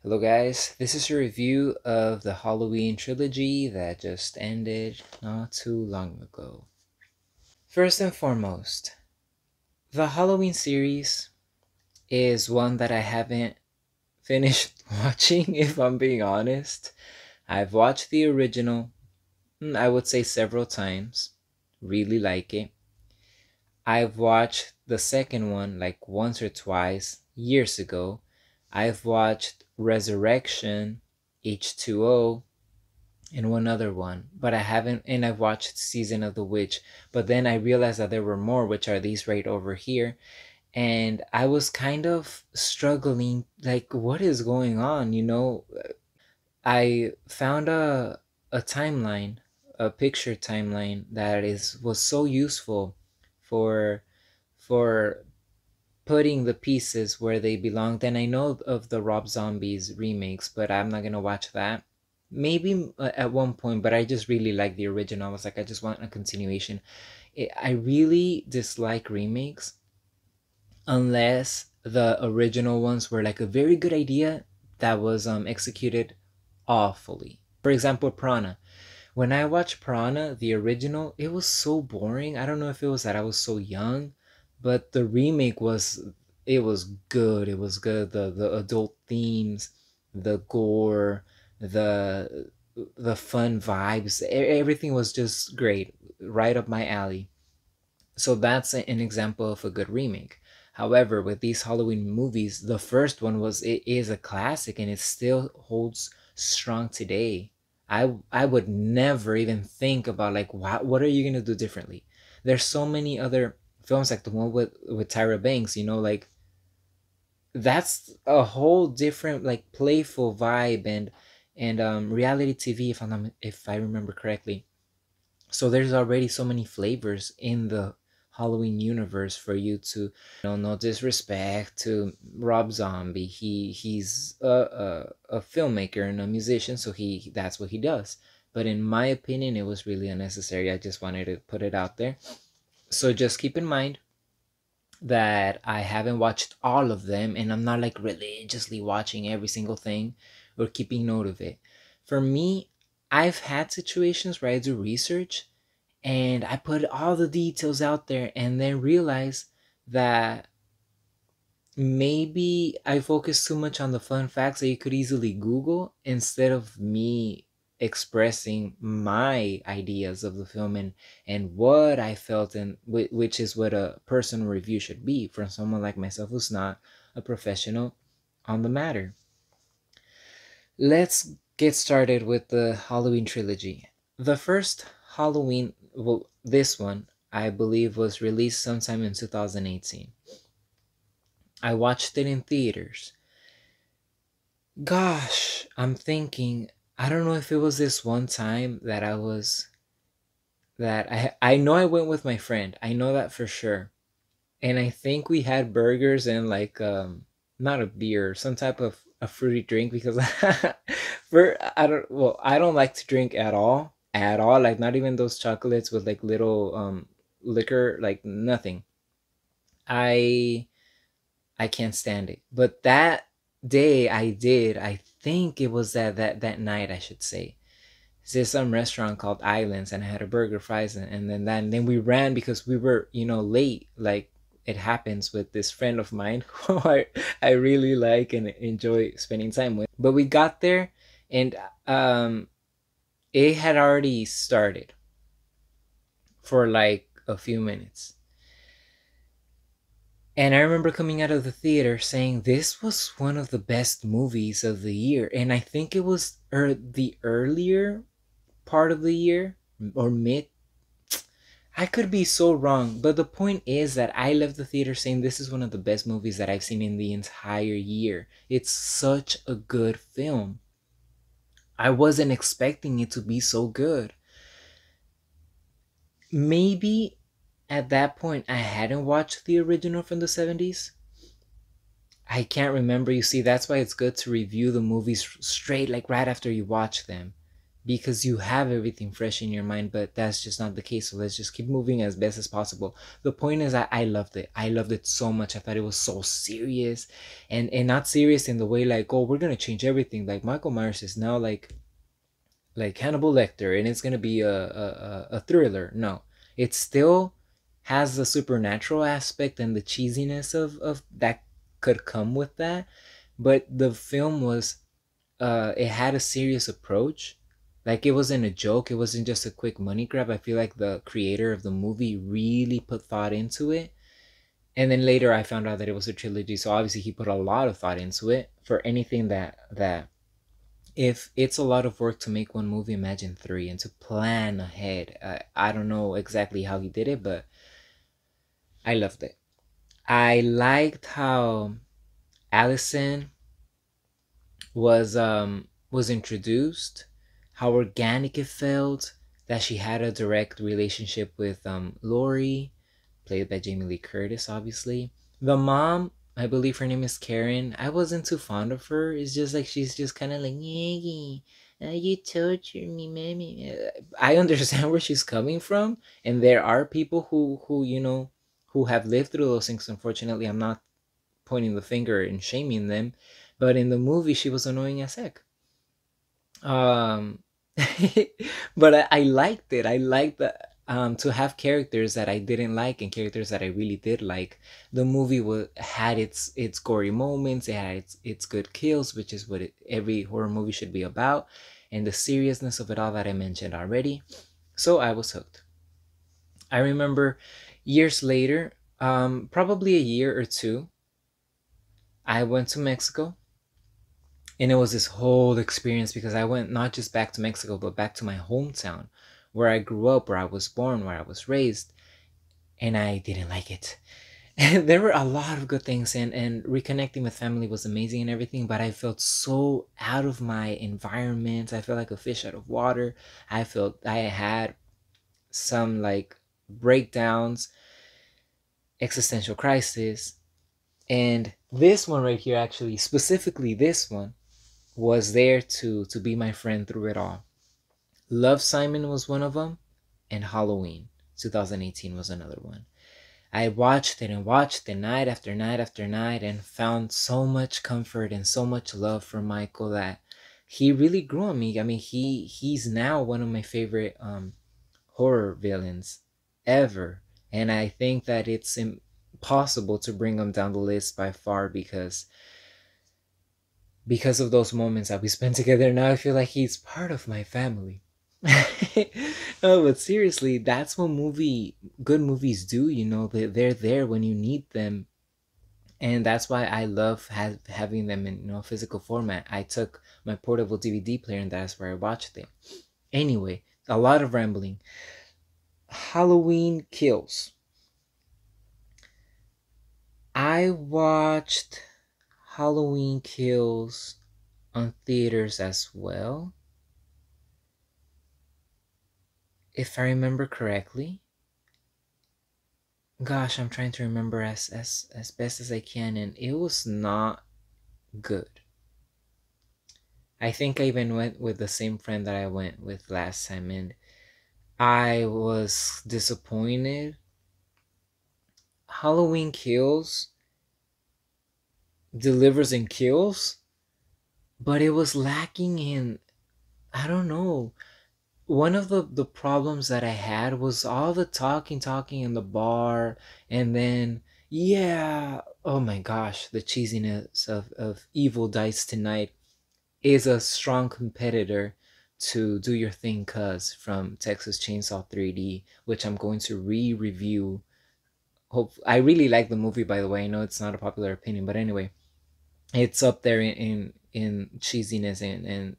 Hello guys, this is a review of the Halloween trilogy that just ended not too long ago. First and foremost, the Halloween series is one that I haven't finished watching, if I'm being honest. I've watched the original, I would say several times, really like it. I've watched the second one like once or twice years ago. I've watched Resurrection, H2O, and one other one, but I haven't, and I've watched Season of the Witch, but then I realized that there were more, which are these right over here, and I was kind of struggling, like, what is going on, I found a timeline, a picture timeline that was so useful for for putting the pieces where they belonged. And I know of the Rob Zombies remakes, but I'm not gonna watch that. Maybe at one point, but I just really like the original. I was like, I just want a continuation. I really dislike remakes unless the original ones were like a very good idea that was executed awfully. For example, Prana. When I watched Prana, the original, it was so boring. I don't know if it was that I was so young, but the remake it was good. It was good. The adult themes, the gore, the fun vibes, everything was just great, right up my alley. So that's an example of a good remake. However, with these Halloween movies, the first one it is a classic and it still holds strong today. I would never even think about like what are you gonna do differently. There's so many other films like the one with Tyra Banks, like that's a whole different like playful vibe and reality TV if I remember correctly. So there's already so many flavors in the Halloween universe for you to, no disrespect to Rob Zombie. He's a filmmaker and a musician, so that's what he does. But in my opinion, it was really unnecessary. I just wanted to put it out there. So just keep in mind that I haven't watched all of them, and I'm not like religiously watching every single thing or keeping note of it. For me, I've had situations where I do research and I put all the details out there and then realize that maybe I focus too much on the fun facts that you could easily Google instead of me expressing my ideas of the film and what I felt, and which is what a personal review should be from someone like myself who's not a professional on the matter. Let's get started with the Halloween trilogy. The first Halloween, well, this one, I believe, was released sometime in 2018. I watched it in theaters. Gosh, I'm thinking, I don't know if it was this one time I know I went with my friend. I know that for sure. And I think we had burgers and like not a beer, some type of a fruity drink because I don't like to drink at all, like not even those chocolates with like little liquor, like nothing. I I can't stand it. But that day I did. I think it was that night, I should say. There's some restaurant called Islands, and I had a burger, fries, and then we ran because we were late. Like it happens with this friend of mine who I really like and enjoy spending time with. But we got there, and it had already started for like a few minutes. And I remember coming out of the theater saying this was one of the best movies of the year. And I think it was the earlier part of the year or mid. I could be so wrong, but the point is that I left the theater saying this is one of the best movies that I've seen in the entire year. It's such a good film. I wasn't expecting it to be so good. Maybe at that point I hadn't watched the original from the 70s. I can't remember. You see, that's why it's good to review the movies straight, like right after you watch them. because you have everything fresh in your mind, but that's just not the case. So let's just keep moving as best as possible. The point is, I loved it. I loved it so much. I thought it was so serious, and not serious in the way like, oh, we're gonna change everything. Like Michael Myers is now like Hannibal Lecter, and it's gonna be a thriller. No, it still has the supernatural aspect and the cheesiness of that could come with that, but the film was it had a serious approach. Like, it wasn't a joke, it wasn't just a quick money grab. I feel like the creator of the movie really put thought into it. And then later I found out that it was a trilogy, so obviously he put a lot of thought into it. For anything that if it's a lot of work to make one movie, imagine three, and to plan ahead. I don't know exactly how he did it, but I loved it. I liked how Allyson was introduced, how organic it felt, that she had a direct relationship with Laurie, played by Jamie Lee Curtis, obviously. The mom, I believe her name is Karen. I wasn't too fond of her. It's just like she's just kind of like, yeah, you tortured me, mommy. I understand where she's coming from, and there are people who who have lived through those things. Unfortunately, I'm not pointing the finger and shaming them, but in the movie, she was annoying as heck. Um, but I liked it. I liked that to have characters that I didn't like and characters that I really did like. The movie had its gory moments. It had its good kills, which is what every horror movie should be about, and the seriousness of it all that I mentioned already. So I was hooked. I remember years later, probably a year or two, I went to Mexico, and it was this whole experience because I went not just back to Mexico, but back to my hometown where I grew up, where I was born, where I was raised, and I didn't like it. And there were a lot of good things, and reconnecting with family was amazing and everything, but I felt so out of my environment. I felt like a fish out of water. I felt I had some like breakdowns, existential crisis, and this one right here, actually, specifically this one, was there to be my friend through it all. Love, Simon was one of them, and Halloween 2018 was another one. I watched it and watched it night after night after night and found so much comfort and so much love for Michael that he really grew on me. I mean, he's now one of my favorite horror villains ever, and I think that it's impossible to bring him down the list by far because of those moments that we spent together. Now I feel like he's part of my family. No, but seriously, that's what good movies do. They're there when you need them, and that's why I love having them in physical format. I took my portable DVD player, and that's where I watched it. Anyway, a lot of rambling. Halloween Kills. I watched Halloween Kills on theaters as well, if I remember correctly. Gosh, I'm trying to remember as best as I can, and it was not good. I think I even went with the same friend that I went with last time, and I was disappointed. Halloween Kills delivers and kills, but it was lacking in, I don't know. One of the problems that I had was all the talking in the bar, and then, yeah, oh my gosh, the cheesiness of Evil Dice Tonight is a strong competitor to Do Your Thing Cuz from Texas Chainsaw 3D, which I'm going to re-review. I really like the movie, by the way. I know it's not a popular opinion, but anyway, it's up there in cheesiness, and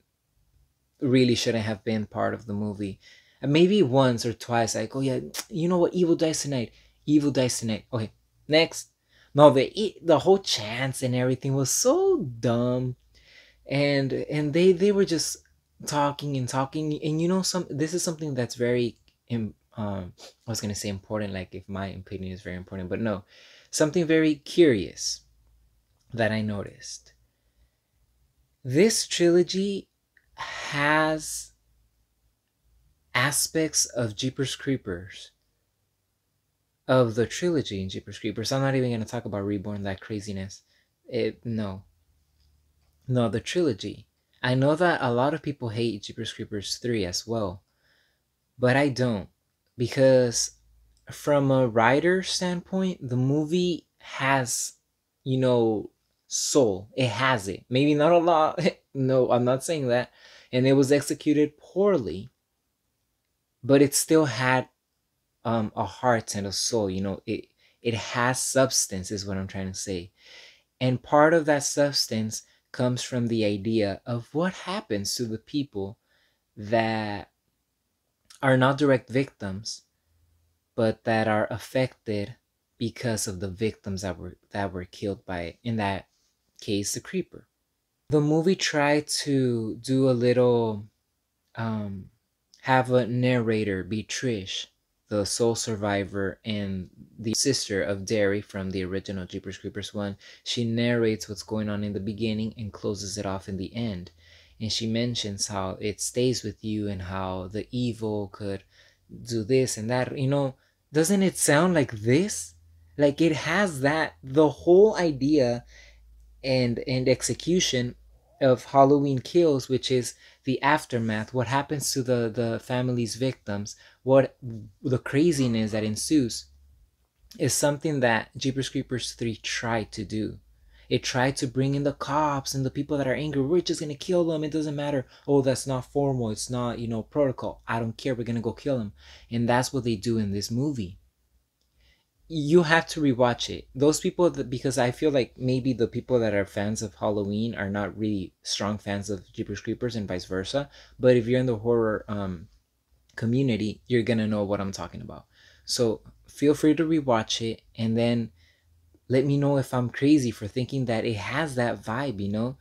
really shouldn't have been part of the movie. And maybe once or twice, like, oh yeah, you know what, Evil Dies Tonight, Evil Dies Tonight. Okay, next. No, the whole chance and everything was so dumb, and they were just talking and talking, and this is something that's very I was gonna say important, like if my opinion is very important, but no, something very curious that I noticed. This trilogy has aspects of Jeepers Creepers, of the trilogy in Jeepers Creepers. I'm not even going to talk about Reborn, that craziness. No, the trilogy. I know that a lot of people hate Jeepers Creepers 3 as well, but I don't, because from a writer standpoint, the movie has, soul. It has it. Maybe not a lot. No, I'm not saying that. And it was executed poorly, but it still had a heart and a soul. It has substance, is what I'm trying to say. And part of that substance comes from the idea of what happens to the people that are not direct victims, but that are affected because of the victims that were killed by, in that case, the creeper. The movie tried to do a little, have a narrator be Trish, the sole survivor and the sister of Derry from the original Jeepers Creepers 1. She narrates what's going on in the beginning and closes it off in the end. And she mentions how it stays with you and how the evil could do this and that. Doesn't it sound like this? Like it has that, the whole idea and execution of Halloween Kills, which is the aftermath, what happens to the family's victims, what the craziness that ensues, is something that Jeepers Creepers 3 tried to do. It tried to bring in the cops and the people that are angry. We're just gonna kill them. It doesn't matter. Oh, that's not formal. It's not, protocol. I don't care. We're gonna go kill them. And that's what they do in this movie. You have to rewatch it. Those people because I feel like maybe the people that are fans of Halloween are not really strong fans of Jeepers Creepers and vice versa. But if you're in the horror community, you're gonna know what I'm talking about. So feel free to rewatch it and then let me know if I'm crazy for thinking that it has that vibe.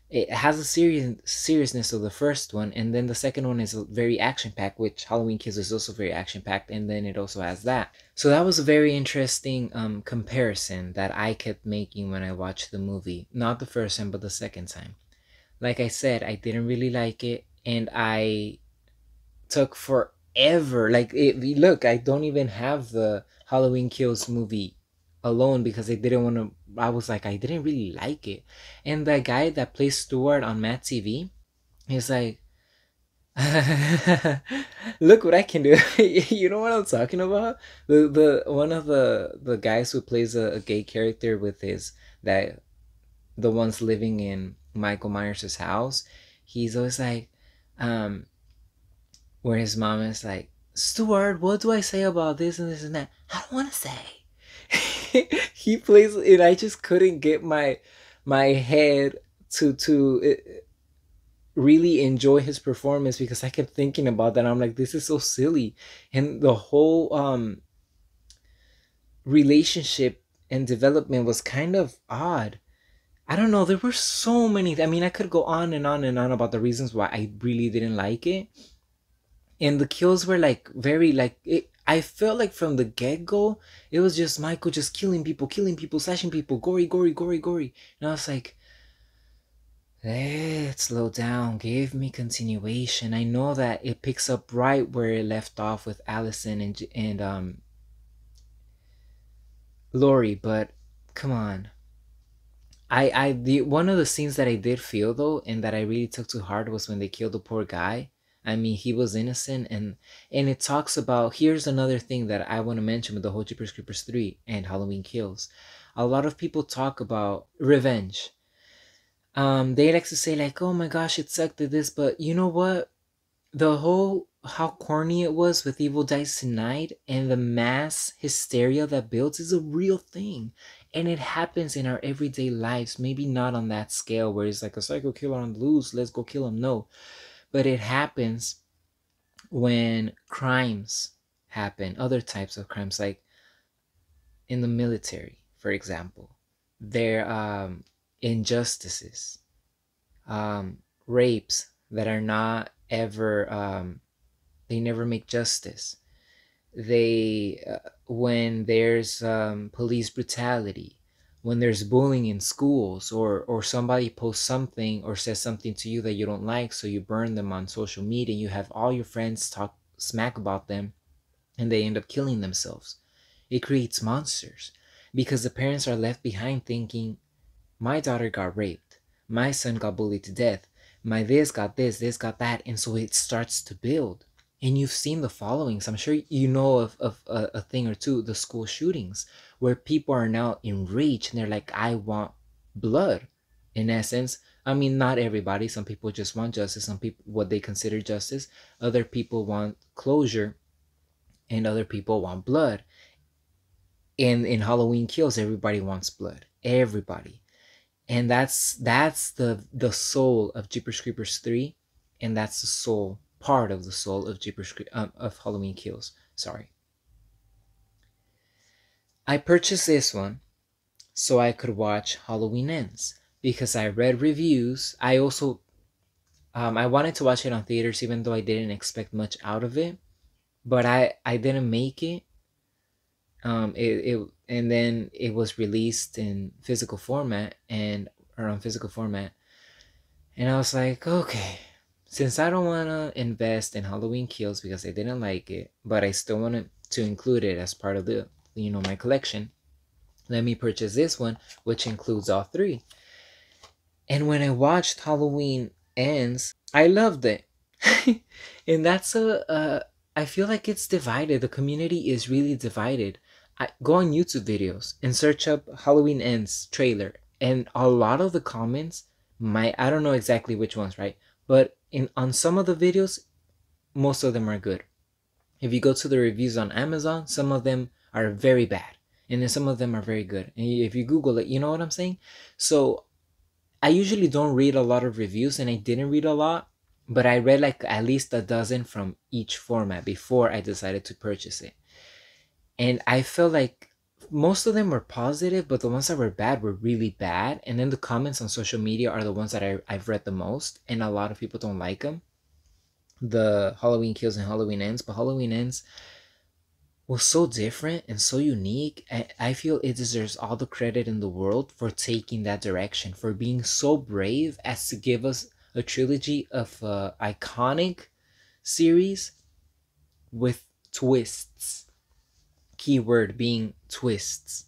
It has a seriousness of the first one, and then the second one is very action-packed, which Halloween Kills is also very action-packed, and then it also has that. So that was a very interesting comparison that I kept making when I watched the movie. Not the first time, but the second time. Like I said, I didn't really like it, and I took forever. Look, I don't even have the Halloween Kills movie alone because I didn't want to. I was like, I didn't really like it. And the guy that plays Stuart on Matt TV, he's like, look what I can do. You know what I'm talking about? The one of the guys who plays a gay character with the ones living in Michael Myers' house. He's always like, where his mom is like, Stuart, what do I say about this and this and that? I don't want to say. He plays, and I just couldn't get my head to really enjoy his performance because I kept thinking about that. I'm like, this is so silly, and the whole relationship and development was kind of odd. I don't know. There were so many. I mean, I could go on and on and on about the reasons why I really didn't like it, and the kills were like very like it. I felt like from the get-go, it was just Michael just killing people, slashing people, gory. And I was like, let's slow down, give me continuation. I know that it picks up right where it left off with Allyson and Laurie, but come on. The one of the scenes that I did feel though, and that I really took to heart was when they killed the poor guy. I mean, he was innocent, and it talks about, here's another thing that I want to mention with the whole Jeepers Creepers 3 and Halloween Kills. A lot of people talk about revenge. They like to say like, oh my gosh, it sucked at this, but you know what? The whole, how corny it was with Evil Dies Tonight and the mass hysteria that builds is a real thing. And it happens in our everyday lives. Maybe not on that scale where it's like a psycho killer on the loose, let's go kill him. No. But it happens when crimes happen, other types of crimes, like in the military, for example. There injustices, rapes that are not ever, they never make justice. When there's police brutality, when there's bullying in schools, or somebody posts something or says something to you that you don't like, so you burn them on social media, and you have all your friends smack about them and they end up killing themselves. It creates monsters because the parents are left behind thinking, my daughter got raped, my son got bullied to death, my this got this got that, and so it starts to build. And you've seen the followings. I'm sure you know of a thing or two, the school shootings, where people are now enraged and they're like, I want blood. In essence, I mean, not everybody. Some people just want justice. Some people, what they consider justice. Other people want closure, and other people want blood. And in Halloween Kills, everybody wants blood. Everybody. And that's the soul of Jeepers Creepers 3, and that's the soul part of the soul of of Halloween Kills. Sorry. I purchased this one so I could watch Halloween Ends because I read reviews. I also I wanted to watch it on theaters even though I didn't expect much out of it, but I didn't make it. And then it was released in physical format or on physical format, and I was like, okay, since I don't want to invest in Halloween Kills because I didn't like it, but I still wanted to include it as part of the my collection, let me purchase this one, which includes all three. And when I watched Halloween Ends, I loved it. And that's I feel like it's divided. The community is really divided. Go on YouTube videos and search up Halloween Ends trailer, and a lot of the comments, I don't know exactly which ones, right? But on some of the videos, most of them are good. If you go to the reviews on Amazon, some of them are very bad, and then some of them are very good. And if you Google it, you know what I'm saying? So I usually don't read a lot of reviews, and I didn't read a lot, but I read like at least a dozen from each format before I decided to purchase it. And I felt like most of them were positive, but the ones that were bad were really bad. And then the comments on social media are the ones that I've read the most, and a lot of people don't like them. The Halloween Kills and Halloween Ends, but Halloween Ends was so different and so unique. I feel it deserves all the credit in the world for taking that direction, for being so brave as to give us a trilogy of iconic series with twists. Keyword being twists.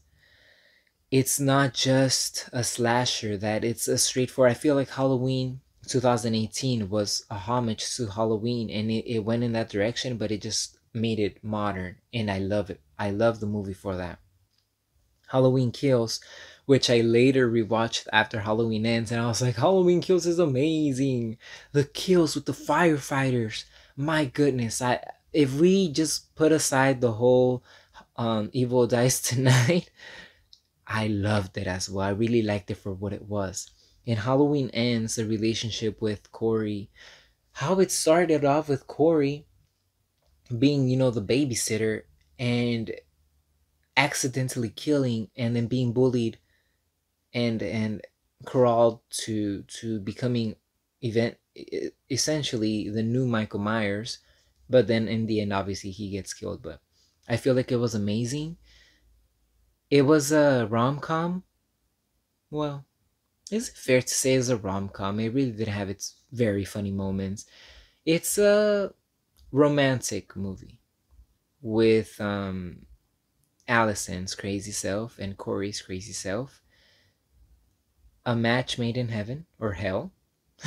It's not just a slasher, that it's a straightforward. I feel like Halloween 2018 was a homage to Halloween, and it went in that direction, but it just made it modern, and I love it. I love the movie for that. Halloween Kills, which I later rewatched after Halloween Ends, and I was like, Halloween Kills is amazing. The kills with the firefighters, my goodness. If we just put aside the whole Evil Dies Tonight, I loved it as well. I really liked it for what it was. And Halloween Ends, the relationship with Corey, how it started off with Corey being, the babysitter and accidentally killing, and then being bullied and crawled to becoming essentially the new Michael Myers. But then in the end, obviously, he gets killed. But I feel like it was amazing. It was a rom-com. Well, is it fair to say it's a rom-com? It really did have its very funny moments. It's a romantic movie with Allyson's crazy self and Corey's crazy self. A match made in heaven or hell.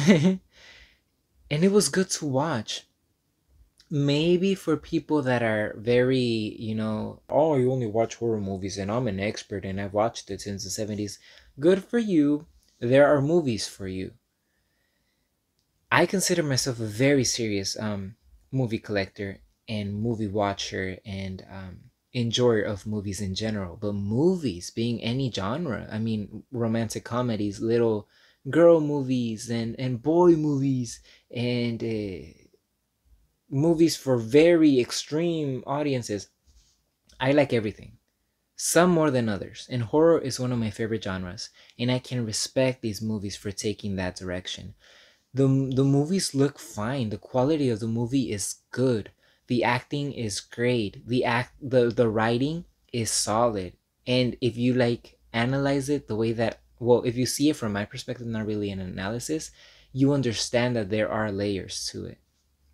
And it was good to watch. Maybe for people that are very, oh, you only watch horror movies and I'm an expert and I've watched it since the 70s. Good for you. There are movies for you. I consider myself a very serious movie collector and movie watcher and enjoyer of movies in general. But movies being any genre, I mean, romantic comedies, little girl movies and boy movies and movies for very extreme audiences. I like everything, some more than others, and horror is one of my favorite genres, and I can respect these movies for taking that direction. The movies look fine. The quality of the movie is good. The acting is great. The writing is solid. And if you analyze it the way that, well, if you see it from my perspective, not really an analysis, you understand that there are layers to it,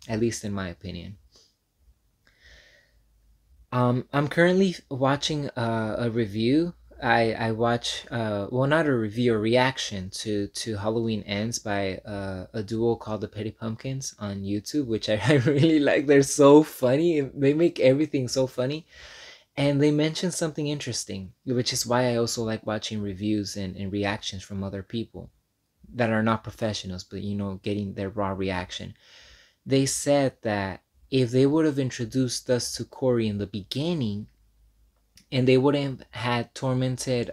at least in my opinion. I'm currently watching a review. I watch well, not a review, a reaction to Halloween Ends by a duo called the Petty Pumpkins on YouTube, which I really like. They're so funny. They make everything so funny. And they mentioned something interesting, which is why I also like watching reviews and reactions from other people that are not professionals, but getting their raw reaction. They said that if they would have introduced us to Corey in the beginning, and they wouldn't have had tormented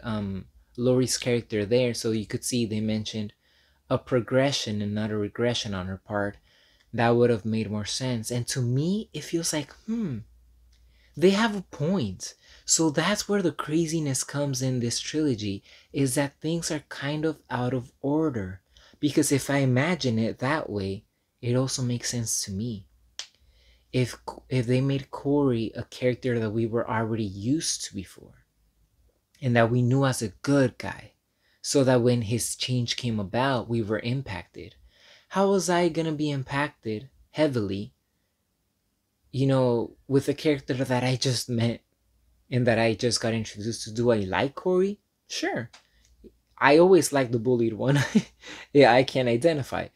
Laurie's character there, so you could see they mentioned a progression and not a regression on her part, that would have made more sense. And to me, it feels like, they have a point. So that's where the craziness comes in this trilogy, is that things are kind of out of order. Because if I imagine it that way, it also makes sense to me. If they made Corey a character that we were already used to before, and that we knew as a good guy, so that when his change came about, we were impacted. How was I gonna be impacted heavily, with a character that I just met and that I just got introduced to? Do I like Corey? Sure. I always like the bullied one. Yeah, I can identify.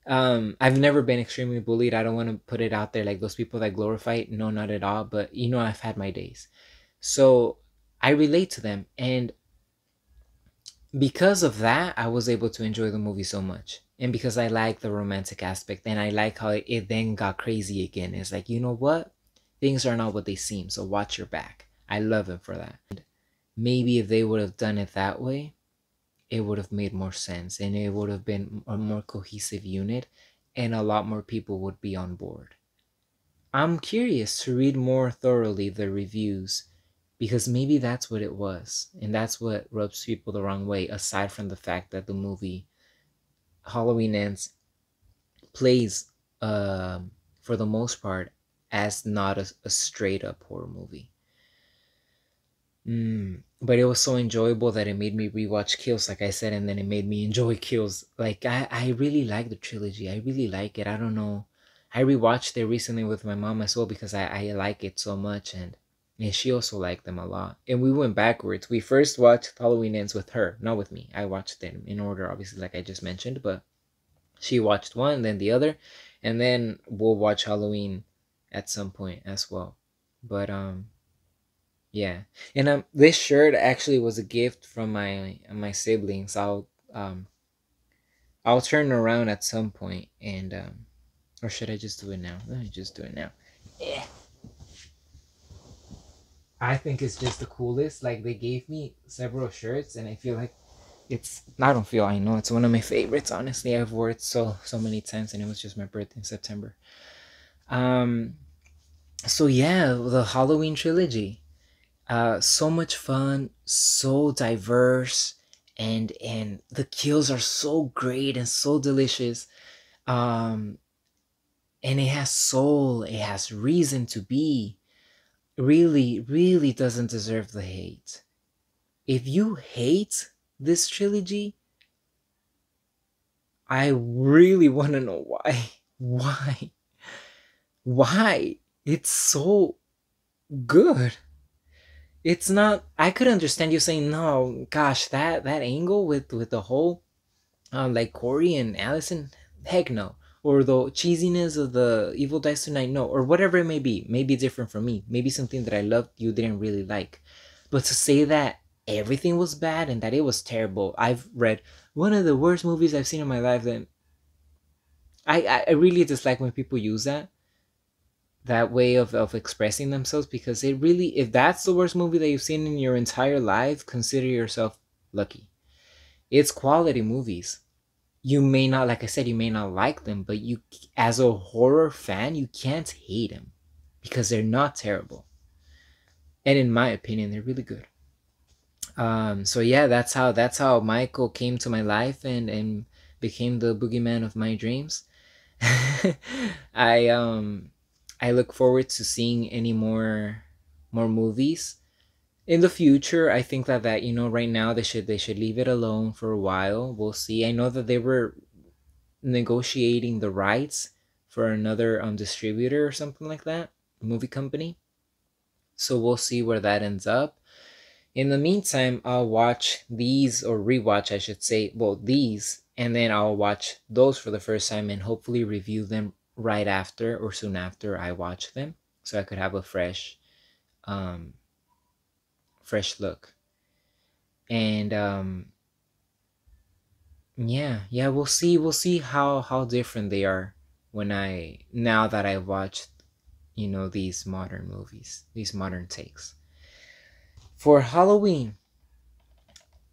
I've never been extremely bullied. I don't want to put it out there like those people that glorify it. No, not at all. But I've had my days. So I relate to them. And because of that, I was able to enjoy the movie so much. And because I like the romantic aspect, and I like how it then got crazy again. It's like, you know what? Things are not what they seem. So watch your back. I love him for that. Maybe if they would have done it that way, it would have made more sense, and it would have been a more cohesive unit, and a lot more people would be on board. I'm curious to read more thoroughly the reviews, because maybe that's what it was, and that's what rubs people the wrong way, aside from the fact that the movie Halloween Ends plays, for the most part, as not a straight up horror movie. But it was so enjoyable that it made me rewatch Kills, like I said, and then it made me enjoy Kills. Like, I really like the trilogy. I really like it. I don't know. I rewatched it recently with my mom as well, because I like it so much, and she also liked them a lot. And we went backwards. We first watched Halloween Ends with her, not with me. I watched them in order, obviously, like I just mentioned, but she watched one, then the other, and then we'll watch Halloween at some point as well. But yeah, and this shirt actually was a gift from my siblings. I'll turn around at some point, and or should I just do it now? Let me just do it now. Yeah. I think it's just the coolest. Like, they gave me several shirts, and I feel like I don't feel, I know it's one of my favorites. Honestly, I've worn it so many times, and it was just my birthday in September. Um. So yeah, the Halloween trilogy. So much fun, so diverse, and the kills are so great and so delicious. um and it has soul, it has reason to be. Really doesn't deserve the hate. If you hate this trilogy, I really want to know why. Why it's so good. It's not, I could understand you saying, no, gosh, that angle with the whole like Corey and Allyson, heck no. Or the cheesiness of the Evil Dies Tonight, no. Or whatever it may be. Maybe different from me. Maybe something that I loved you didn't really like. But to say that everything was bad and that it was terrible, I've read one of the worst movies I've seen in my life. Then I really dislike when people use that way of expressing themselves, because it really, if that's the worst movie that you've seen in your entire life, consider yourself lucky. It's quality movies. You may not, like I said, you may not like them, but you, as a horror fan, you can't hate them, because they're not terrible, and in my opinion, they're really good. So yeah, that's how Michael came to my life and became the boogeyman of my dreams. I I look forward to seeing any more movies in the future. I think that right now they should leave it alone for a while. We'll see. I know that they were negotiating the rights for another distributor or something like that, movie company. So we'll see where that ends up. In the meantime, I'll watch these, or rewatch, I should say, well, these, and then I'll watch those for the first time and hopefully review them right after or soon after I watch them, so I could have a fresh look. And yeah, we'll see how different they are now that I watched, these modern movies, these modern takes. For Halloween,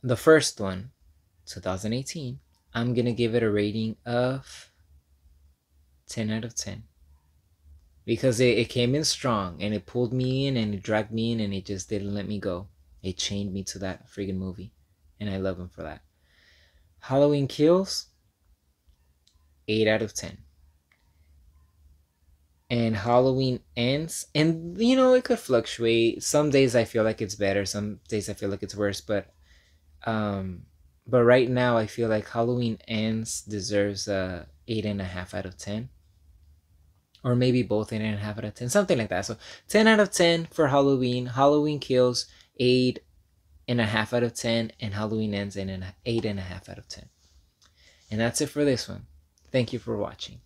the first one, 2018, I'm gonna give it a rating of 10 out of 10, because it came in strong and it pulled me in and it dragged me in and it just didn't let me go. It chained me to that friggin' movie, and I love him for that. Halloween Kills, 8 out of 10. And Halloween Ends, and it could fluctuate. Some days I feel like it's better, some days I feel like it's worse, but right now I feel like Halloween Ends deserves a 8.5 out of 10, or maybe both 8.5 out of 10, something like that. So 10 out of 10 for Halloween. Halloween Kills, 8.5 out of 10, and Halloween Ends, 8.5 out of 10. And that's it for this one. Thank you for watching.